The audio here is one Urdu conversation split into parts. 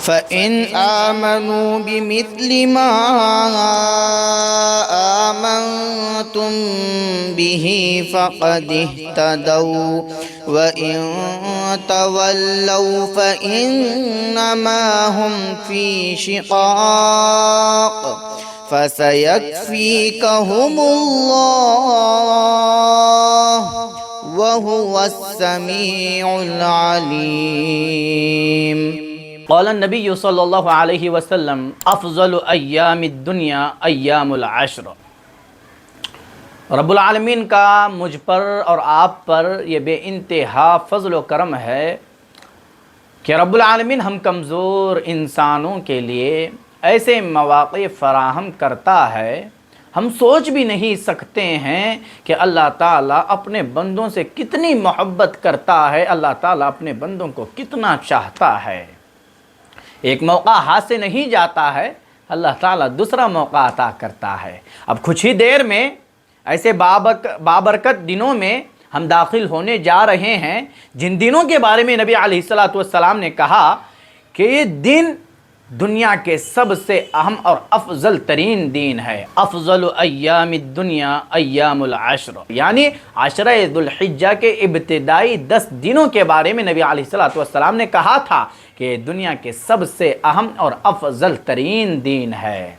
فإن آمنوا بمثل ما آمنتم به فقد اهتدوا وإن تولوا فإنما هم في شقاق فسيكفيكهم الله وهو السميع العليم. قال النبی صلی اللہ علیہ وسلم افضل ایام الدنیا ایام العشر. رب العالمین کا مجھ پر اور آپ پر یہ بے انتہا فضل و کرم ہے کہ رب العالمین ہم کمزور انسانوں کے لیے ایسے مواقع فراہم کرتا ہے. ہم سوچ بھی نہیں سکتے ہیں کہ اللہ تعالیٰ اپنے بندوں سے کتنی محبت کرتا ہے، اللہ تعالیٰ اپنے بندوں کو کتنا چاہتا ہے. ایک موقع ہاتھ سے نہیں جاتا ہے، اللہ تعالیٰ دوسرا موقع عطا کرتا ہے. اب کچھ ہی دیر میں ایسے بابرکت دنوں میں ہم داخل ہونے جا رہے ہیں جن دنوں کے بارے میں نبی علیہ السلام نے کہا کہ یہ دن دنیا کے سب سے اہم اور افضل ترین دن ہے. افضل ایام الدنیا ایام العشر، یعنی عشرہ ذو الحجہ کے ابتدائی 10 دنوں کے بارے میں نبی علیہ السلام نے کہا تھا کہ دنیا کے سب سے اہم اور افضل ترین دن ہے.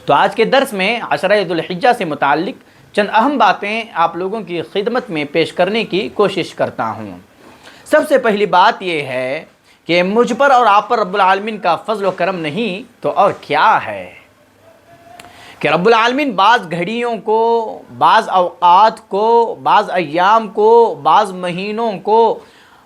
تو آج کے درس میں عشرہ ذو الحجہ سے متعلق چند اہم باتیں آپ لوگوں کی خدمت میں پیش کرنے کی کوشش کرتا ہوں. سب سے پہلی بات یہ ہے کہ مجھ پر اور آپ پر رب العالمین کا فضل و کرم نہیں تو اور کیا ہے کہ رب العالمین بعض گھڑیوں کو، بعض اوقات کو، بعض ایام کو، بعض مہینوں کو،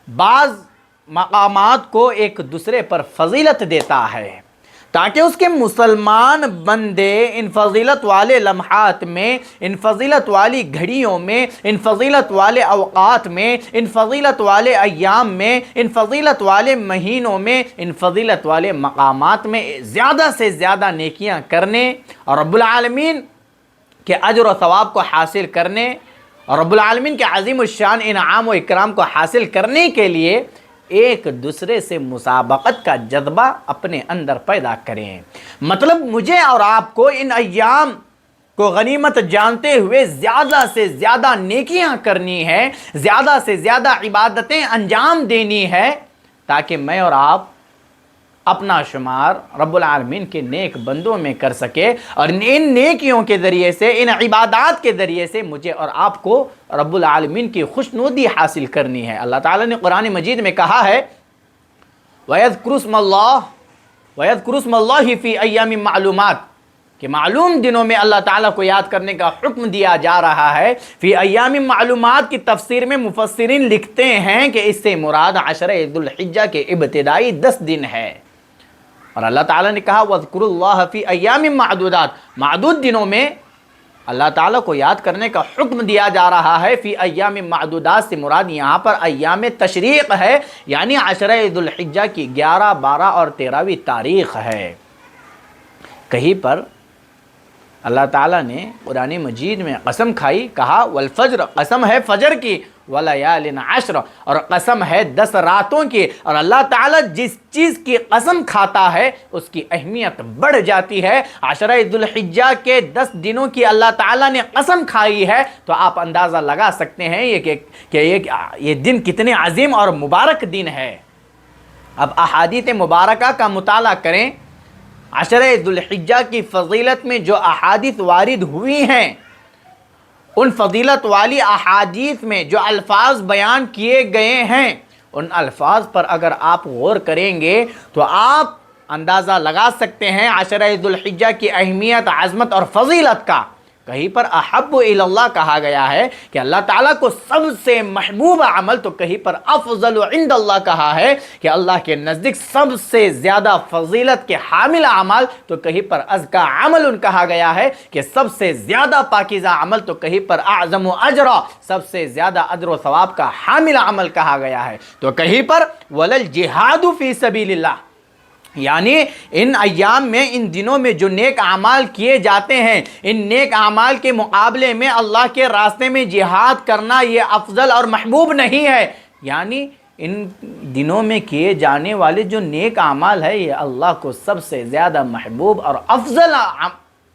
بعض مقامات کو ایک دوسرے پر فضیلت دیتا ہے تاکہ اس کے مسلمان بندے ان فضیلت والے لمحات میں، ان فضیلت والی گھڑیوں میں، ان فضیلت والے اوقات میں، ان فضیلت والے ایام میں، ان فضیلت والے مہینوں میں، ان فضیلت والے مقامات میں زیادہ سے زیادہ نیکیاں کرنے اور رب العالمین کے اجر و ثواب کو حاصل کرنے اور رب العالمین کے عظیم الشان انعام و اکرام کو حاصل کرنے کے لیے ایک دوسرے سے مسابقت کا جذبہ اپنے اندر پیدا کریں. مطلب مجھے اور آپ کو ان ایام کو غنیمت جانتے ہوئے زیادہ سے زیادہ نیکیاں کرنی ہے، زیادہ سے زیادہ عبادتیں انجام دینی ہے تاکہ میں اور آپ اپنا شمار رب العالمین کے نیک بندوں میں کر سکے اور ان نیکیوں کے ذریعے سے، ان عبادات کے ذریعے سے مجھے اور آپ کو رب العالمین کی خوشنودی حاصل کرنی ہے. اللہ تعالیٰ نے قرآن مجید میں کہا ہے وَيَذْكُرُ اسْمَ اللَّهِ فِي أَيَّامٍ مَعْلُومَاتٍ کہ معلوم دنوں میں اللہ تعالیٰ کو یاد کرنے کا حکم دیا جا رہا ہے. فی ایام معلومات کی تفسیر میں مفسرین لکھتے ہیں کہ اس سے مراد عشرہ ذو الحجہ کے ابتدائی 10 دن ہے. اور اللہ تعالیٰ نے کہا وَاذْكُرُوا اللَّهَ فِي أَيَّامٍ مَعْدُودَاتٍ، معدود دنوں میں اللہ تعالیٰ کو یاد کرنے کا حکم دیا جا رہا ہے. فی ایام معدودات سے مراد یہاں پر ایام تشریق ہے، یعنی عشرہ ذو الحجہ کی 11، 12 اور 13ویں تاریخ ہے. کہیں پر اللہ تعالیٰ نے قرآن مجید میں قسم کھائی، کہا والفجر، قسم ہے فجر کی، ولیال عشر، اور قسم ہے 10 راتوں کی. اور اللہ تعالیٰ جس چیز کی قسم کھاتا ہے اس کی اہمیت بڑھ جاتی ہے. عشرہ ذو الحجہ کے 10 دنوں کی اللہ تعالیٰ نے قسم کھائی ہے تو آپ اندازہ لگا سکتے ہیں کہ یہ دن کتنے عظیم اور مبارک دن ہے. اب احادیث مبارکہ کا مطالعہ کریں. عشرہ ذو الحجہ کی فضیلت میں جو احادیث وارد ہوئی ہیں ان فضیلت والی احادیث میں جو الفاظ بیان کیے گئے ہیں ان الفاظ پر اگر آپ غور کریں گے تو آپ اندازہ لگا سکتے ہیں عشرہ ذو الحجہ کی اہمیت، عظمت اور فضیلت کا. کہیں پر احب الی اللہ کہا گیا ہے کہ اللہ تعالیٰ کو سب سے محبوب عمل، تو کہیں پر افضل عند اللہ کہا ہے کہ اللہ کے نزدیک سب سے زیادہ فضیلت کے حامل اعمال، تو کہیں پر ازکا عمل کہا گیا ہے کہ سب سے زیادہ پاکیزہ عمل، تو کہیں پر اعظم اجرا، سب سے زیادہ اجر و ثواب کا حامل عمل کہا گیا ہے. تو کہیں پر وللجہاد فی سبیل اللہ، یعنی ان ایام میں، ان دنوں میں جو نیک اعمال کیے جاتے ہیں ان نیک اعمال کے مقابلے میں اللہ کے راستے میں جہاد کرنا یہ افضل اور محبوب نہیں ہے. یعنی ان دنوں میں کیے جانے والے جو نیک اعمال ہے یہ اللہ کو سب سے زیادہ محبوب اور افضل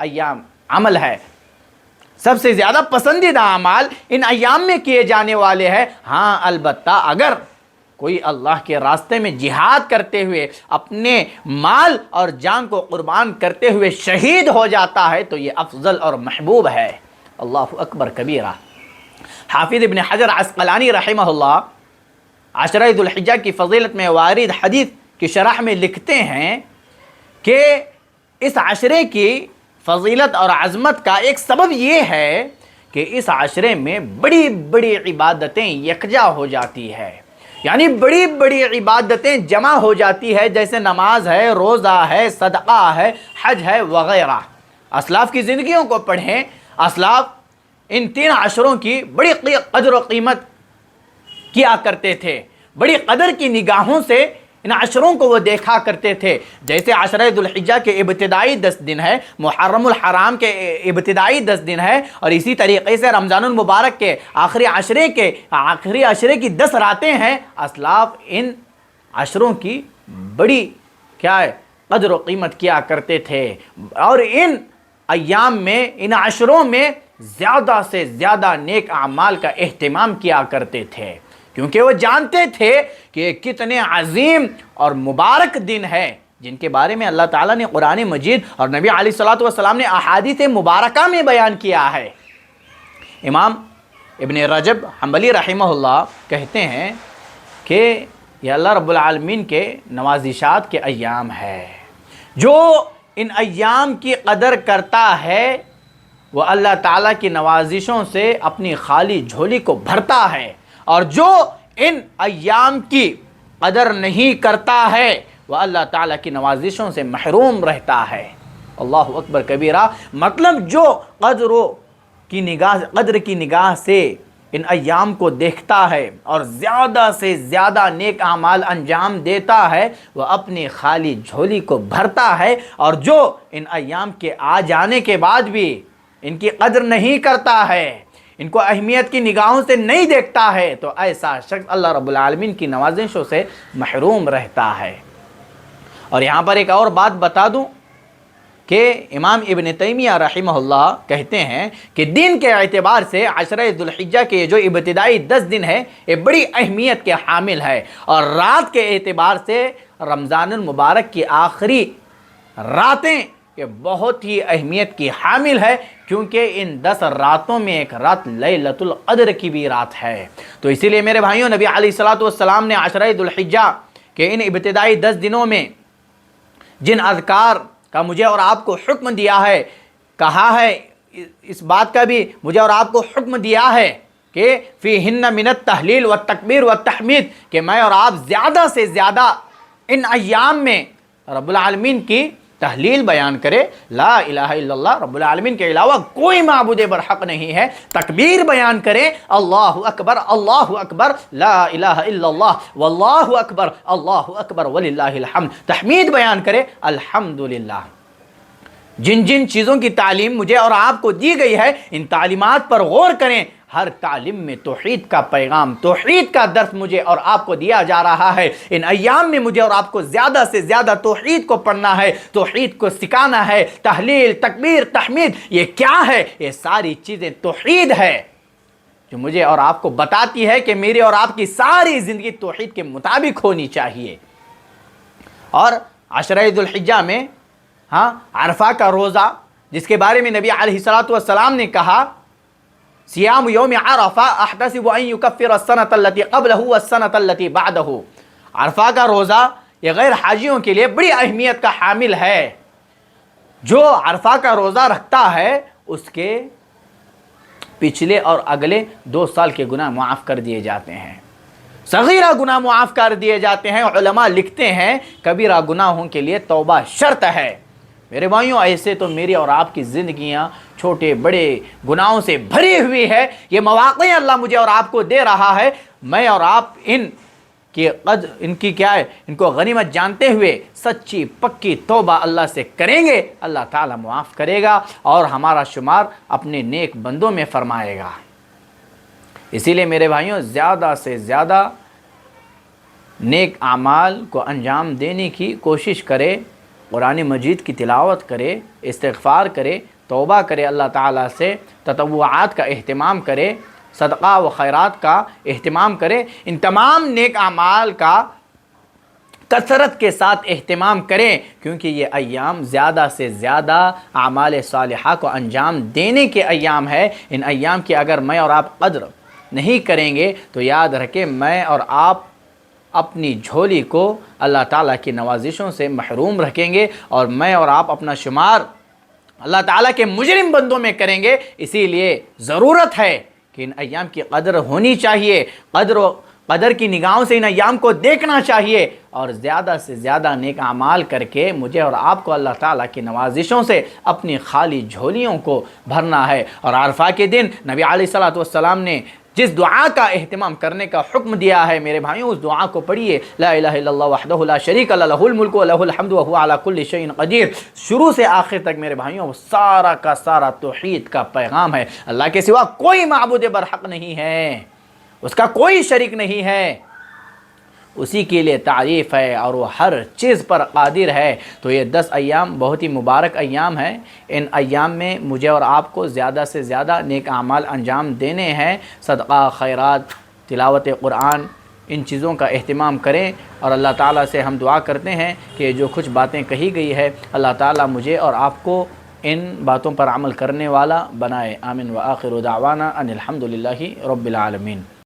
ایام عمل ہے، سب سے زیادہ پسندیدہ اعمال ان ایام میں کیے جانے والے ہیں۔ ہاں البتہ اگر کوئی اللہ کے راستے میں جہاد کرتے ہوئے اپنے مال اور جان کو قربان کرتے ہوئے شہید ہو جاتا ہے تو یہ افضل اور محبوب ہے۔ اللہ اکبر کبیرہ۔ حافظ ابن حجر عسقلانی رحمہ اللہ عشرہ ذو الحجہ کی فضیلت میں وارد حدیث کی شرح میں لکھتے ہیں کہ اس عشرے کی فضیلت اور عظمت کا ایک سبب یہ ہے کہ اس عشرے میں بڑی بڑی عبادتیں یکجا ہو جاتی ہے، یعنی بڑی بڑی عبادتیں جمع ہو جاتی ہے، جیسے نماز ہے، روزہ ہے، صدقہ ہے، حج ہے وغیرہ۔ اسلاف کی زندگیوں کو پڑھیں، اسلاف ان 3 عشروں کی بڑی قدر و قیمت کیا کرتے تھے، بڑی قدر کی نگاہوں سے ان عشروں کو وہ دیکھا کرتے تھے۔ جیسے عشرہ ذو الحجہ کے ابتدائی 10 دن ہے، محرم الحرام کے ابتدائی 10 دن ہے، اور اسی طریقے سے رمضان المبارک کے آخری عشرے کی 10 راتیں ہیں۔ اسلاف ان عشروں کی بڑی قدر و قیمت کیا کرتے تھے، اور ان ایام میں، ان عشروں میں زیادہ سے زیادہ نیک اعمال کا اہتمام کیا کرتے تھے، کیونکہ وہ جانتے تھے کہ کتنے عظیم اور مبارک دن ہے جن کے بارے میں اللہ تعالیٰ نے قرآن مجید اور نبی علیہ الصلوۃ والسلام نے احادیث مبارکہ میں بیان کیا ہے۔ امام ابن رجب حنبلی رحمہ اللہ کہتے ہیں کہ یہ اللہ رب العالمین کے نوازشات کے ایام ہے، جو ان ایام کی قدر کرتا ہے وہ اللہ تعالیٰ کی نوازشوں سے اپنی خالی جھولی کو بھرتا ہے، اور جو ان ایام کی قدر نہیں کرتا ہے وہ اللہ تعالیٰ کی نوازشوں سے محروم رہتا ہے۔ اللہ اکبر کبیرہ۔ مطلب جو قدر کی نگاہ سے ان ایام کو دیکھتا ہے اور زیادہ سے زیادہ نیک اعمال انجام دیتا ہے وہ اپنی خالی جھولی کو بھرتا ہے، اور جو ان ایام کے آ جانے کے بعد بھی ان کی قدر نہیں کرتا ہے، ان کو اہمیت کی نگاہوں سے نہیں دیکھتا ہے، تو ایسا شخص اللہ رب العالمین کی نوازشوں سے محروم رہتا ہے۔ اور یہاں پر ایک اور بات بتا دوں کہ امام ابن تیمیہ رحمہ اللہ کہتے ہیں کہ دین کے اعتبار سے عشرہ ذو الحجہ کے جو ابتدائی 10 دن ہے یہ بڑی اہمیت کے حامل ہے، اور رات کے اعتبار سے رمضان المبارک کی آخری راتیں یہ بہت ہی اہمیت کی حامل ہے، کیونکہ ان 10 راتوں میں ایک رات لیلۃ القدر کی بھی رات ہے۔ تو اسی لیے میرے بھائیوں، نبی علیہ الصلوۃ والسلام نے عشرہ ذو الحجہ کے ان ابتدائی 10 دنوں میں جن اذکار کا مجھے اور آپ کو حکم دیا ہے، کہا ہے، اس بات کا بھی مجھے اور آپ کو حکم دیا ہے کہ فیہن من التحلیل والتکبیر والتحمید، کہ میں اور آپ زیادہ سے زیادہ ان ایام میں رب العالمین کی تحلیل بیان کرے، لا الہ الا اللہ، رب العالمین کے علاوہ کوئی معبود برحق نہیں ہے، تکبیر بیان کرے، اللہ اکبر لا الہ الا اللہ واللہ اکبر وللہ الحمد، تحمید بیان کرے، الحمدللہ۔ جن جن چیزوں کی تعلیم مجھے اور آپ کو دی گئی ہے ان تعلیمات پر غور کریں، ہر تعلیم میں توحید کا پیغام، توحید کا درس مجھے اور آپ کو دیا جا رہا ہے۔ ان ایام میں مجھے اور آپ کو زیادہ سے زیادہ توحید کو پڑھنا ہے، توحید کو سکھانا ہے۔ تحلیل، تکبیر، تحمید یہ کیا ہے؟ یہ ساری چیزیں توحید ہے جو مجھے اور آپ کو بتاتی ہے کہ میری اور آپ کی ساری زندگی توحید کے مطابق ہونی چاہیے۔ اور عشرہ ذو الحجہ میں عرفہ کا روزہ، جس کے بارے میں نبی علیہ الصلوۃ والسلام نے کہا سیام یوم عرفہ احتسب ان یکفر السنۃ التي قبلہ والسنۃ التي بعدہ، عرفہ کا روزہ یہ غیر حاجیوں کے لیے بڑی اہمیت کا حامل ہے۔ جو عرفہ کا روزہ رکھتا ہے اس کے پچھلے اور اگلے 2 سال کے گناہ معاف کر دیے جاتے ہیں، صغیرہ گناہ معاف کر دیے جاتے ہیں۔ علماء لکھتے ہیں کبیرہ گناہوں کے لیے توبہ شرط ہے۔ میرے بھائیوں، ایسے تو میری اور آپ کی زندگیاں چھوٹے بڑے گناہوں سے بھری ہوئی ہے۔ یہ مواقع اللہ مجھے اور آپ کو دے رہا ہے، میں اور آپ ان کو غنیمت جانتے ہوئے سچی پکی توبہ اللہ سے کریں گے، اللہ تعالیٰ معاف کرے گا اور ہمارا شمار اپنے نیک بندوں میں فرمائے گا۔ اسی لیے میرے بھائیوں، زیادہ سے زیادہ نیک اعمال کو انجام دینے کی کوشش کرے، قرآن مجید کی تلاوت کرے، استغفار کرے، توبہ کرے، اللہ تعالیٰ سے تطوعات کا اہتمام کرے، صدقہ و خیرات کا اہتمام کرے، ان تمام نیک اعمال کا کثرت کے ساتھ اہتمام کریں، کیونکہ یہ ایام زیادہ سے زیادہ اعمال صالحہ کو انجام دینے کے ایام ہے۔ ان ایام کی اگر میں اور آپ قدر نہیں کریں گے تو یاد رکھیں میں اور آپ اپنی جھولی کو اللہ تعالیٰ کی نوازشوں سے محروم رکھیں گے، اور میں اور آپ اپنا شمار اللہ تعالیٰ کے مجرم بندوں میں کریں گے۔ اسی لیے ضرورت ہے کہ ان ایام کی قدر ہونی چاہیے، قدر کی نگاہوں سے ان ایام کو دیکھنا چاہیے، اور زیادہ سے زیادہ نیک اعمال کر کے مجھے اور آپ کو اللہ تعالیٰ کی نوازشوں سے اپنی خالی جھولیوں کو بھرنا ہے۔ اور عرفہ کے دن نبی علیہ الصلوۃ والسلام نے جس دعا کا اہتمام کرنے کا حکم دیا ہے میرے بھائیوں، اس دعا کو پڑھیے، لا الہ الا اللہ وحدہ لا شریک لہ لہ الملک و لہ الحمد وہو علی کل شیء قدیر۔ شروع سے آخر تک میرے بھائیوں سارا کا سارا توحید کا پیغام ہے۔ اللہ کے سوا کوئی معبود برحق نہیں ہے، اس کا کوئی شریک نہیں ہے، اسی کے لیے تعریف ہے، اور وہ ہر چیز پر قادر ہے۔ تو یہ 10 ایام بہت ہی مبارک ایام ہیں۔ ان ایام میں مجھے اور آپ کو زیادہ سے زیادہ نیک اعمال انجام دینے ہیں، صدقہ، خیرات، تلاوت قرآن، ان چیزوں کا اہتمام کریں، اور اللہ تعالیٰ سے ہم دعا کرتے ہیں کہ جو کچھ باتیں کہی گئی ہے اللہ تعالیٰ مجھے اور آپ کو ان باتوں پر عمل کرنے والا بنائے۔ آمین۔ وآخر دعوانا ان الحمد للہ رب العالمین۔